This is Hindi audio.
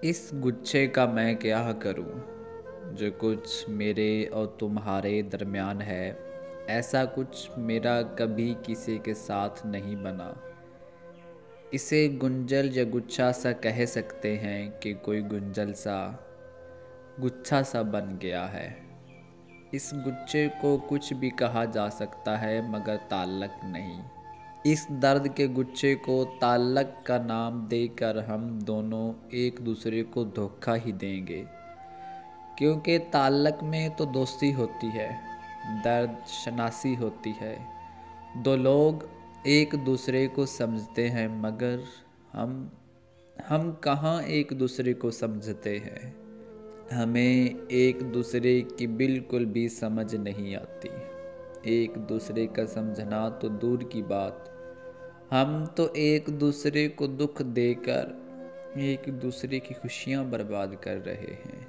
इस गुच्छे का मैं क्या करूं जो कुछ मेरे और तुम्हारे दरमियान है। ऐसा कुछ मेरा कभी किसी के साथ नहीं बना। इसे गुंजल या गुच्छा सा कह सकते हैं कि कोई गुंजल सा गुच्छा सा बन गया है। इस गुच्छे को कुछ भी कहा जा सकता है मगर ताल्लुक नहीं। इस दर्द के गुच्छे को ताल्लुक का नाम देकर हम दोनों एक दूसरे को धोखा ही देंगे, क्योंकि ताल्लुक में तो दोस्ती होती है, दर्द शनासी होती है। दो लोग एक दूसरे को समझते हैं मगर हम कहाँ एक दूसरे को समझते हैं। हमें एक दूसरे की बिल्कुल भी समझ नहीं आती। एक दूसरे का समझना तो दूर की बात, हम तो एक दूसरे को दुख देकर एक दूसरे की खुशियाँ बर्बाद कर रहे हैं।